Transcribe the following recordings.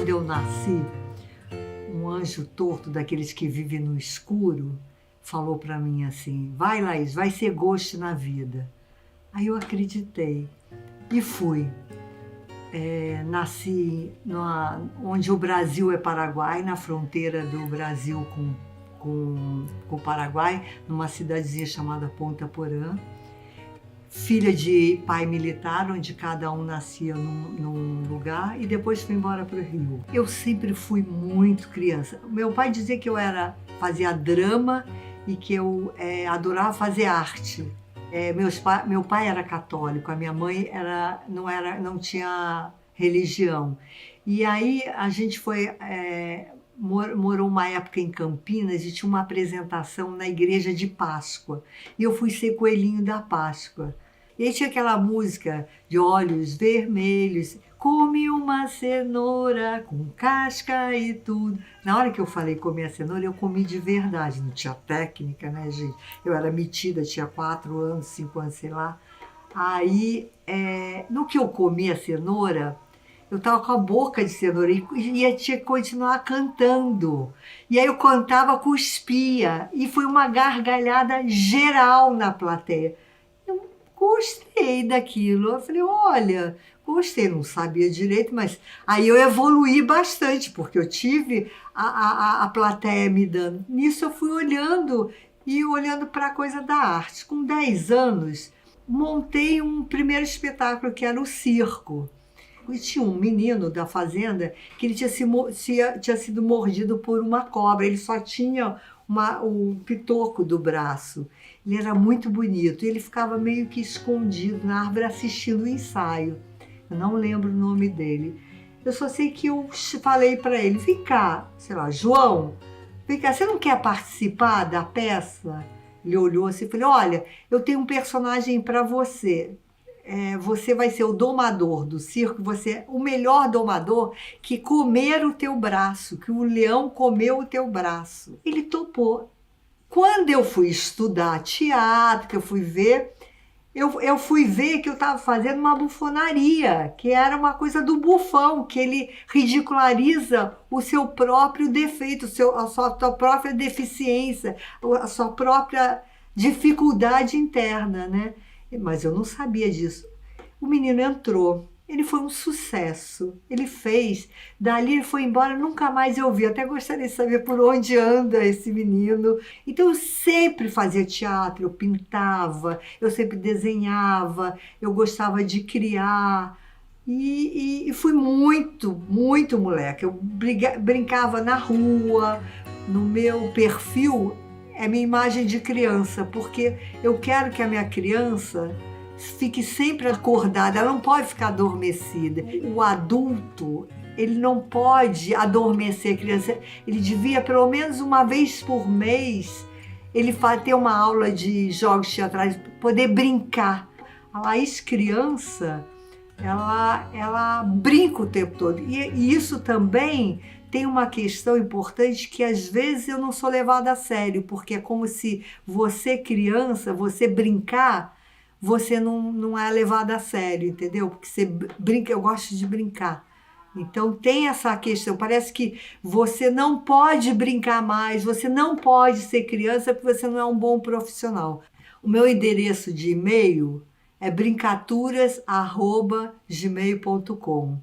quando eu nasci, um anjo torto, daqueles que vivem no escuro, falou para mim assim: vai, Laís, vai ser gosto na vida. Aí eu acreditei e fui. Nasci onde o Brasil é Paraguai, na fronteira do Brasil com o Paraguai, numa cidadezinha chamada Ponta Porã. Filha de pai militar, onde cada um nascia num lugar, e depois fui embora para o Rio. Eu sempre fui muito criança. Meu pai dizia que eu fazia drama e que eu adorava fazer arte. Meu pai era católico, a minha mãe não tinha religião. E aí a gente morou uma época em Campinas e tinha uma apresentação na igreja de Páscoa. E eu fui ser coelhinho da Páscoa. E aí tinha aquela música de olhos vermelhos, come uma cenoura com casca e tudo. Na hora que eu falei comer a cenoura, eu comi de verdade, não tinha técnica, né, gente? Eu era metida, tinha 4 anos, 5 anos, sei lá. Aí, no que eu comi a cenoura, eu estava com a boca de cenoura e tinha que continuar cantando. E aí eu cantava, cuspia, e foi uma gargalhada geral na plateia. Gostei daquilo. Eu falei, olha, gostei, não sabia direito, mas aí eu evoluí bastante, porque eu tive a plateia me dando. Nisso eu fui olhando para a coisa da arte. Com 10 anos, montei um primeiro espetáculo, que era o circo. E tinha um menino da fazenda que ele tinha sido mordido por uma cobra. Ele só tinha o pitoco do braço. Ele era muito bonito e ele ficava meio que escondido na árvore assistindo o ensaio. Eu não lembro o nome dele. Eu só sei que eu falei para ele, vem cá, sei lá, João, vem cá, você não quer participar da peça? Ele olhou assim e falou, olha, eu tenho um personagem para você. Você vai ser o domador do circo, você é o melhor domador que comer o teu braço, que o leão comeu o teu braço. Ele topou. Quando eu fui estudar teatro, que eu fui ver, eu fui ver que eu estava fazendo uma bufonaria, que era uma coisa do bufão, que ele ridiculariza o seu próprio defeito, a sua própria deficiência, a sua própria dificuldade interna, né? Mas eu não sabia disso. O menino entrou, ele foi um sucesso, ele fez, dali ele foi embora, nunca mais eu vi, até gostaria de saber por onde anda esse menino. Então eu sempre fazia teatro, eu pintava, eu sempre desenhava, eu gostava de criar, e fui muito, muito moleque. Eu brincava na rua, no meu perfil é minha imagem de criança, porque eu quero que a minha criança fique sempre acordada, ela não pode ficar adormecida. O adulto, ele não pode adormecer a criança, ele devia pelo menos uma vez por mês ele ter uma aula de jogos teatrais, poder brincar. A Laís criança, ela brinca o tempo todo, e isso também tem uma questão importante, que às vezes eu não sou levada a sério, porque é como se você criança, você brincar, você não é levada a sério, entendeu? Porque você brinca, eu gosto de brincar. Então tem essa questão, parece que você não pode brincar mais, você não pode ser criança porque você não é um bom profissional. O meu endereço de e-mail é brincaturas@gmail.com.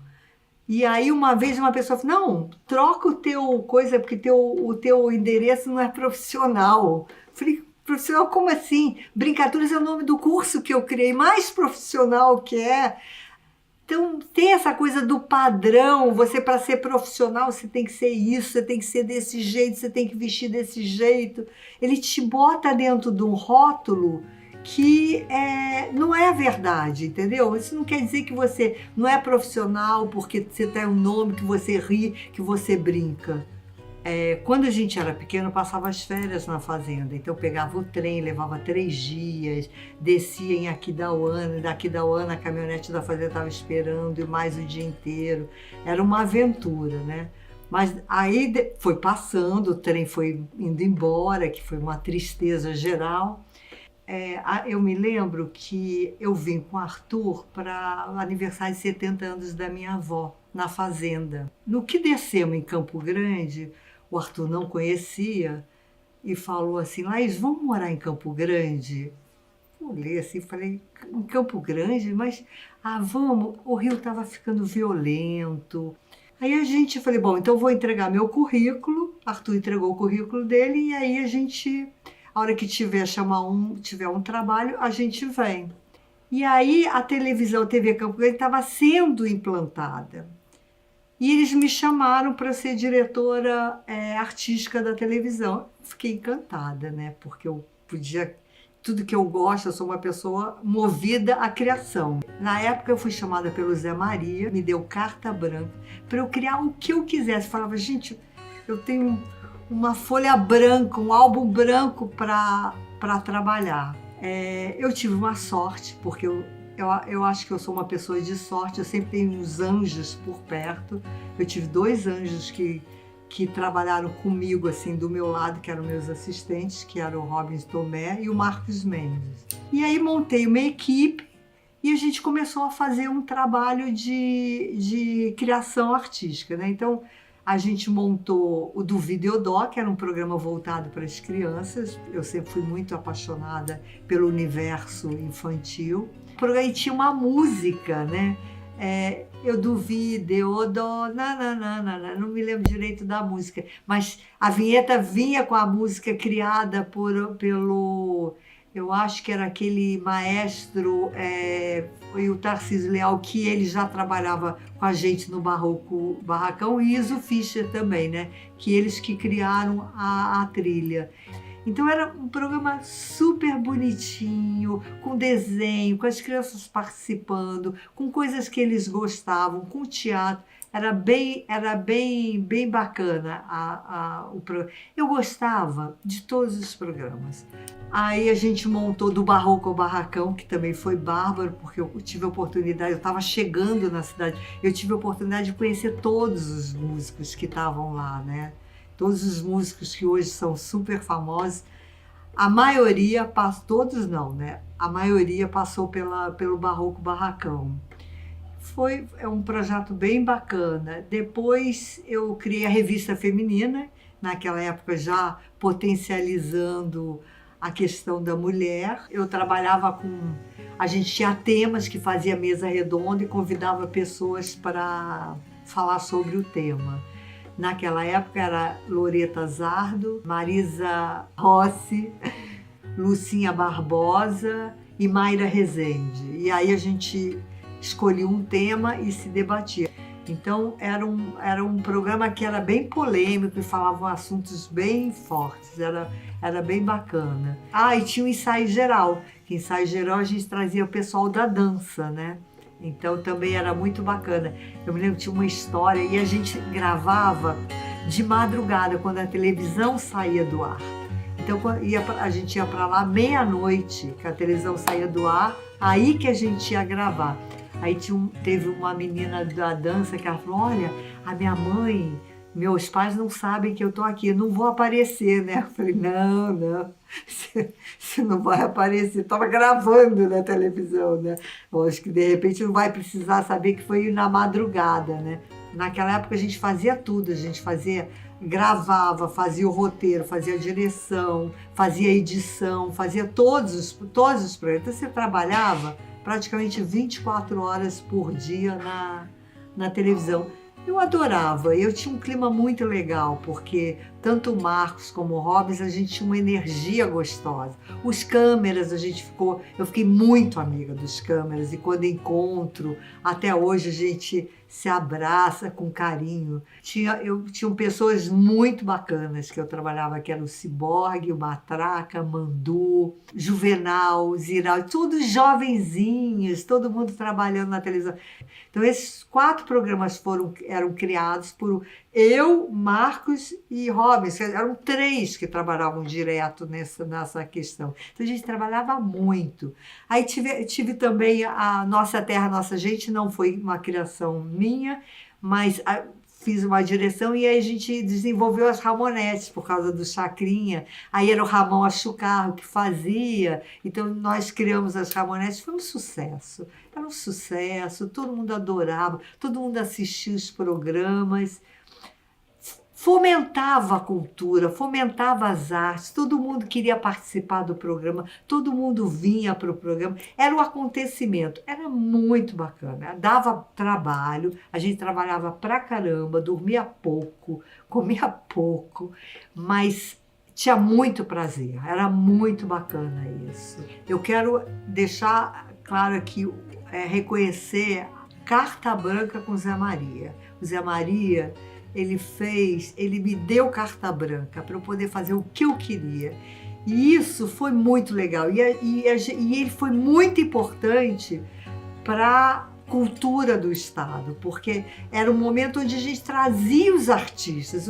E aí uma vez uma pessoa falou, não, troca o teu coisa, porque o teu endereço não é profissional. Falei, profissional como assim? Brincaturas é o nome do curso que eu criei, mais profissional que é. Então tem essa coisa do padrão, você para ser profissional você tem que ser isso, você tem que ser desse jeito, você tem que vestir desse jeito. Ele te bota dentro de um rótulo que não é a verdade, entendeu? Isso não quer dizer que você não é profissional porque você tem um nome, que você ri, que você brinca. Quando a gente era pequeno, eu passava as férias na fazenda, então eu pegava o trem, levava 3 dias, descia em Aquidauana, e da Aquidauana a caminhonete da fazenda estava esperando, e mais o dia inteiro. Era uma aventura, né? Mas aí foi passando, o trem foi indo embora, que foi uma tristeza geral. Eu me lembro que eu vim com o Arthur para o aniversário de 70 anos da minha avó. na fazenda. No que descemos em Campo Grande, o Arthur não conhecia e falou assim, Laís, vamos morar em Campo Grande? Eu olhei assim e falei, em Campo Grande? Mas, vamos, o Rio estava ficando violento. Aí a gente, falei, bom, então eu vou entregar meu currículo, Arthur entregou o currículo dele e aí a hora que tiver um trabalho, a gente vem. E aí a televisão, a TV Campo Grande estava sendo implantada. E eles me chamaram para ser diretora artística da televisão. Fiquei encantada, né? Porque eu podia... Tudo que eu gosto, eu sou uma pessoa movida à criação. Na época eu fui chamada pelo Zé Maria, me deu carta branca para eu criar o que eu quisesse. Falava, gente, eu tenho uma folha branca, um álbum branco para trabalhar. Eu tive uma sorte, porque eu acho que eu sou uma pessoa de sorte, eu sempre tenho uns anjos por perto. Eu tive 2 anjos que trabalharam comigo, assim, do meu lado, que eram meus assistentes, que eram o Robins Tomé e o Marcos Mendes. E aí montei uma equipe e a gente começou a fazer um trabalho de criação artística, né? Então, a gente montou o do Videodó, que era um programa voltado para as crianças. Eu sempre fui muito apaixonada pelo universo infantil. E tinha uma música, né? Eu duvido, não me lembro direito da música, mas a vinheta vinha com a música criada pelo, eu acho que era aquele maestro, foi o Tarcísio Leal, que ele já trabalhava com a gente no Barracão, e Iso Fischer também, né? Que eles que criaram a trilha. Então era um programa super bonitinho, com desenho, com as crianças participando, com coisas que eles gostavam, com teatro. Era bem bacana o programa. Eu gostava de todos os programas. Aí a gente montou do Barroco ao Barracão, que também foi bárbaro, porque eu tive a oportunidade, eu estava chegando na cidade, eu tive a oportunidade de conhecer todos os músicos que estavam lá, né? Todos os músicos que hoje são super famosos, a maioria, todos não, né? A maioria passou pelo Barroco Barracão. É um projeto bem bacana. Depois eu criei a revista feminina, naquela época já potencializando a questão da mulher. Eu trabalhava a gente tinha temas que fazia mesa redonda e convidava pessoas para falar sobre o tema. Naquela época era Loreta Zardo, Marisa Rossi, Lucinha Barbosa e Mayra Rezende. E aí a gente escolhia um tema e se debatia. Então era um programa que era bem polêmico e falavam assuntos bem fortes, era bem bacana. E tinha o ensaio geral, que ensaio geral a gente trazia o pessoal da dança, né? Então também era muito bacana. Eu me lembro que tinha uma história e a gente gravava de madrugada, quando a televisão saía do ar. Então a gente ia para lá meia-noite, que a televisão saía do ar, aí que a gente ia gravar. Aí teve uma menina da dança que ela falou, olha, a minha mãe, meus pais não sabem que eu estou aqui, eu não vou aparecer, né? Eu falei, não, você não vai aparecer. Estava gravando na televisão, né? Eu acho que de repente não vai precisar saber que foi na madrugada, né? Naquela época a gente fazia tudo, a gente gravava, fazia o roteiro, fazia a direção, fazia a edição, fazia todos os projetos. Então você trabalhava praticamente 24 horas por dia na televisão. Eu adorava, eu tinha um clima muito legal, porque tanto o Marcos como o Robins, a gente tinha uma energia gostosa. Os câmeras, eu fiquei muito amiga dos câmeras, e quando encontro, até hoje a gente se abraça com carinho. Tinham pessoas muito bacanas que eu trabalhava, que eram o Ciborgue, o Matraca, Mandu, Juvenal, Ziral, todos jovenzinhos, todo mundo trabalhando na televisão. Então esses 4 programas eram criados por eu, Marcos e Robins, eram 3 que trabalhavam direto nessa questão. Então a gente trabalhava muito. Aí tive também a Nossa Terra, Nossa Gente, não foi uma criação minha, mas fiz uma direção e aí a gente desenvolveu as Ramonettes por causa do Chacrinha. Aí era o Ramon Achucarro que fazia, então nós criamos as Ramonettes, foi um sucesso. Era um sucesso, todo mundo adorava, todo mundo assistia os programas. Fomentava a cultura, fomentava as artes, todo mundo queria participar do programa, todo mundo vinha para o programa, era um acontecimento, era muito bacana, dava trabalho, a gente trabalhava pra caramba, dormia pouco, comia pouco, mas tinha muito prazer, era muito bacana isso. Eu quero deixar claro aqui, reconhecer carta branca com o Zé Maria. O Zé Maria, ele me deu carta branca para eu poder fazer o que eu queria. E isso foi muito legal. E ele foi muito importante para a cultura do Estado, porque era um momento onde a gente trazia os artistas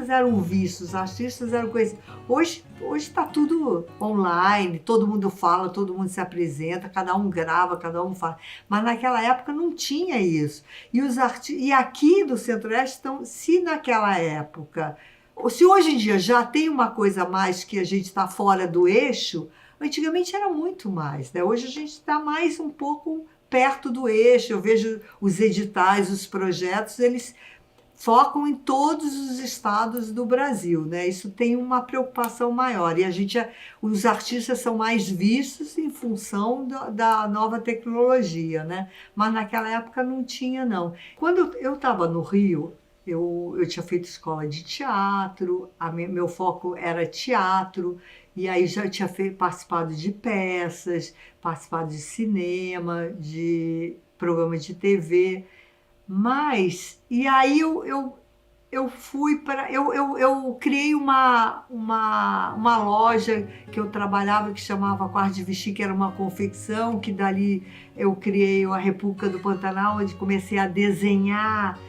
eram vistos, os artistas eram conhecidos. Hoje está tudo online, todo mundo fala, todo mundo se apresenta, cada um grava, cada um fala. Mas naquela época não tinha isso. E aqui do Centro-Oeste, então, se naquela época, se hoje em dia já tem uma coisa a mais que a gente está fora do eixo, antigamente era muito mais, né? Hoje a gente está mais um pouco perto do eixo. Eu vejo os editais, os projetos, eles focam em todos os estados do Brasil, né? Isso tem uma preocupação maior e os artistas são mais vistos em função da nova tecnologia, né? Mas naquela época não tinha, não. Quando eu estava no Rio, eu tinha feito escola de teatro, meu foco era teatro, e aí já tinha participado de peças, participado de cinema, de programas de TV. E aí eu fui para. Eu criei uma loja que eu trabalhava que chamava Quarto de Vestir, que era uma confecção, que dali eu criei a República do Pantanal, onde comecei a desenhar,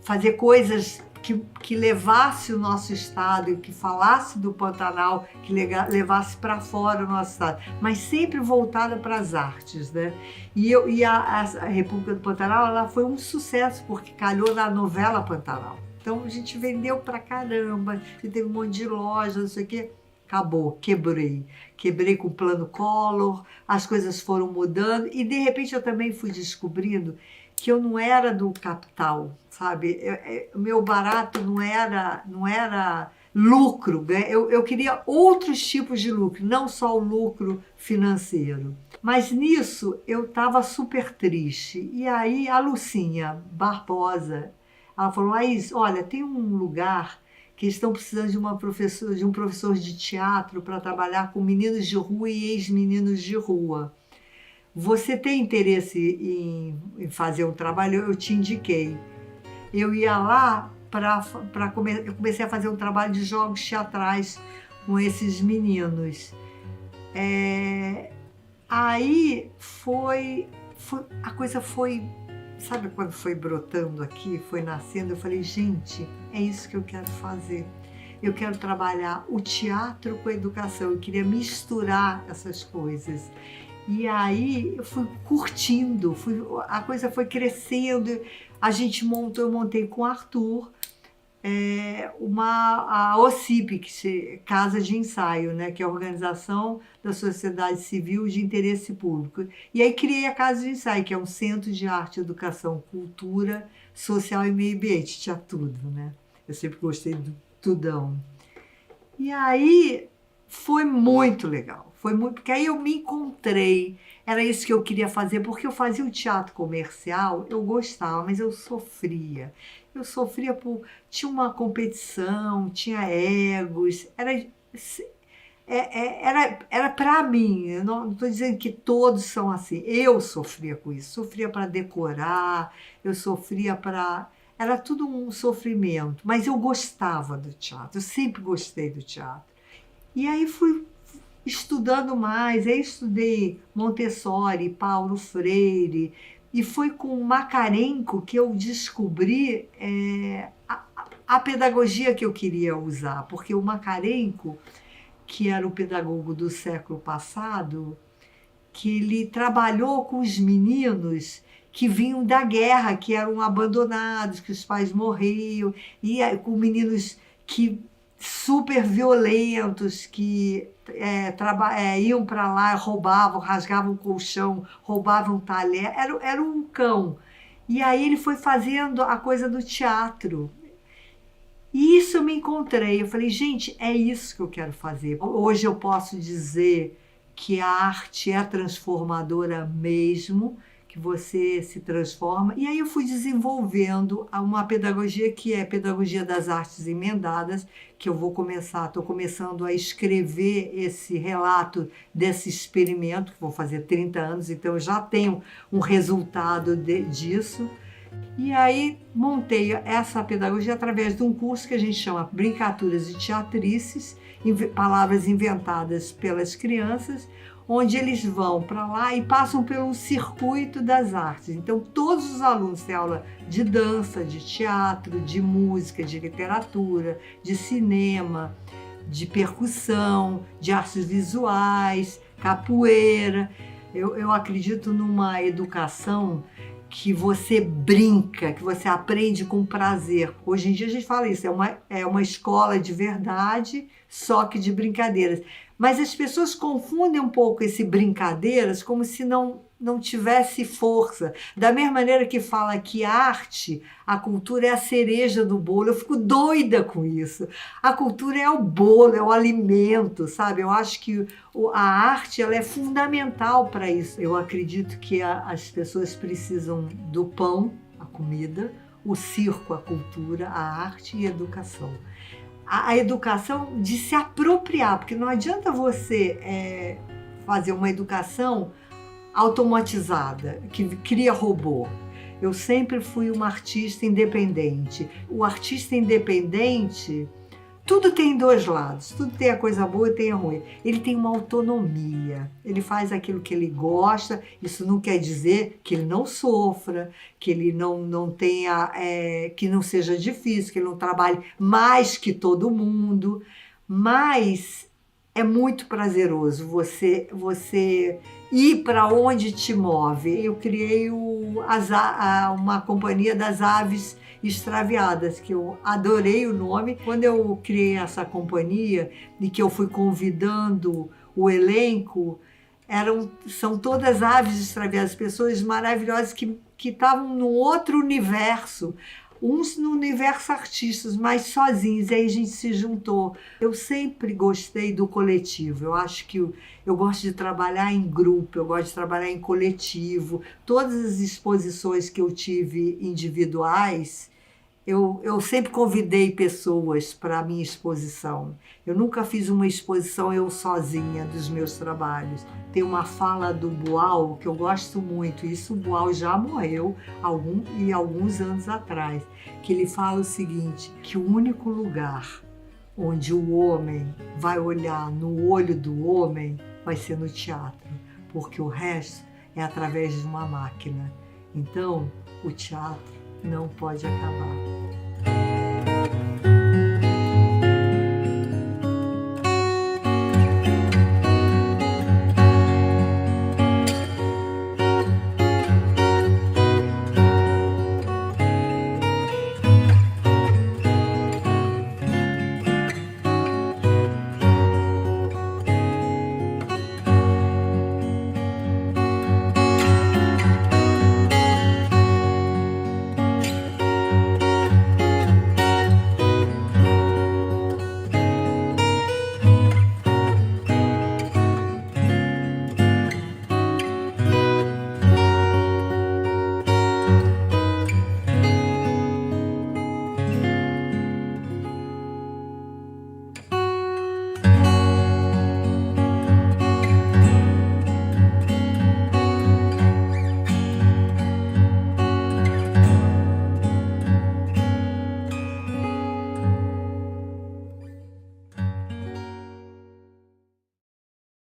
fazer coisas que levasse o nosso estado, que falasse do Pantanal, que levasse para fora o nosso estado, mas sempre voltada para as artes, né? E a República do Pantanal, ela foi um sucesso, porque calhou na novela Pantanal. Então a gente vendeu pra caramba, teve um monte de loja, não sei o quê. Acabou, quebrei com o plano Collor, as coisas foram mudando e de repente eu também fui descobrindo que eu não era do capital, sabe? O meu barato não era lucro, né? Eu queria outros tipos de lucro, não só o lucro financeiro. Mas nisso eu estava super triste. E aí a Lucinha Barbosa, ela falou: Laís, olha, tem um lugar que estão precisando de um professor de teatro para trabalhar com meninos de rua e ex-meninos de rua. Você tem interesse em fazer um trabalho? Eu te indiquei. Eu ia lá eu comecei a fazer um trabalho de jogos teatrais com esses meninos. Aí a coisa foi, sabe quando foi brotando aqui, foi nascendo? Eu falei, gente, é isso que eu quero fazer. Eu quero trabalhar o teatro com a educação, eu queria misturar essas coisas. E aí eu fui curtindo, a coisa foi crescendo. Eu montei com o Arthur a OCIP, Casa de Ensaio, né, que é a Organização da Sociedade Civil de Interesse Público. E aí criei a Casa de Ensaio, que é um centro de arte, educação, cultura, social e meio ambiente. Tinha tudo, né? Eu sempre gostei do tudão. E aí foi muito legal. Porque aí eu me encontrei, era isso que eu queria fazer, porque eu fazia o teatro comercial, eu gostava, mas eu sofria. Tinha uma competição, tinha egos, era para mim, eu não estou dizendo que todos são assim, eu sofria com isso, sofria para decorar, eu sofria para... Era tudo um sofrimento, mas eu gostava do teatro, eu sempre gostei do teatro. E aí fui estudando mais, aí estudei Montessori, Paulo Freire, e foi com o Macarenco que eu descobri a pedagogia que eu queria usar, porque o Macarenco, que era o pedagogo do século passado, que ele trabalhou com os meninos que vinham da guerra, que eram abandonados, que os pais morriam, e com meninos que super violentos, que iam para lá, roubavam, rasgavam o colchão, roubavam talher, era um cão. E aí ele foi fazendo a coisa do teatro. E isso eu me encontrei, eu falei, gente, é isso que eu quero fazer. Hoje eu posso dizer que a arte é transformadora mesmo, que você se transforma. E aí eu fui desenvolvendo uma pedagogia que é a pedagogia das artes emendadas, que eu estou começando a escrever esse relato desse experimento, que vou fazer 30 anos, então eu já tenho um resultado disso. E aí montei essa pedagogia através de um curso que a gente chama Brincaturas e Teatrices, palavras inventadas pelas crianças, onde eles vão para lá e passam pelo circuito das artes. Então todos os alunos têm aula de dança, de teatro, de música, de literatura, de cinema, de percussão, de artes visuais, capoeira. Eu acredito numa educação que você brinca, que você aprende com prazer. Hoje em dia a gente fala isso, é uma escola de verdade, só que de brincadeiras. Mas as pessoas confundem um pouco esse brincadeiras como se não tivesse força. Da mesma maneira que fala que a arte, a cultura é a cereja do bolo, eu fico doida com isso. A cultura é o bolo, é o alimento, sabe? Eu acho que a arte ela é fundamental para isso. Eu acredito que as pessoas precisam do pão, a comida, o circo, a cultura, a arte e a educação. A educação de se apropriar, porque não adianta você fazer uma educação automatizada, que cria robô. Eu sempre fui uma artista independente. O artista independente, tudo tem dois lados, tudo tem a coisa boa e tem a ruim. Ele tem uma autonomia, ele faz aquilo que ele gosta, isso não quer dizer que ele não sofra, que ele não tenha, que não seja difícil, que ele não trabalhe mais que todo mundo, mas é muito prazeroso você ir para onde te move. Eu criei uma companhia das aves extraviadas, que eu adorei o nome. Quando eu criei essa companhia e que eu fui convidando o elenco, são todas aves extraviadas, pessoas maravilhosas que estavam num outro universo, uns no universo artistas, mas sozinhos, e aí a gente se juntou. Eu sempre gostei do coletivo, eu acho que eu gosto de trabalhar em grupo, eu gosto de trabalhar em coletivo. Todas as exposições que eu tive individuais, eu sempre convidei pessoas para a minha exposição. Eu nunca fiz uma exposição eu sozinha dos meus trabalhos. Tem uma fala do Boal que eu gosto muito, isso o Boal já morreu alguns anos atrás, que ele fala o seguinte, que o único lugar onde o homem vai olhar no olho do homem vai ser no teatro, porque o resto é através de uma máquina. Então, o teatro não pode acabar.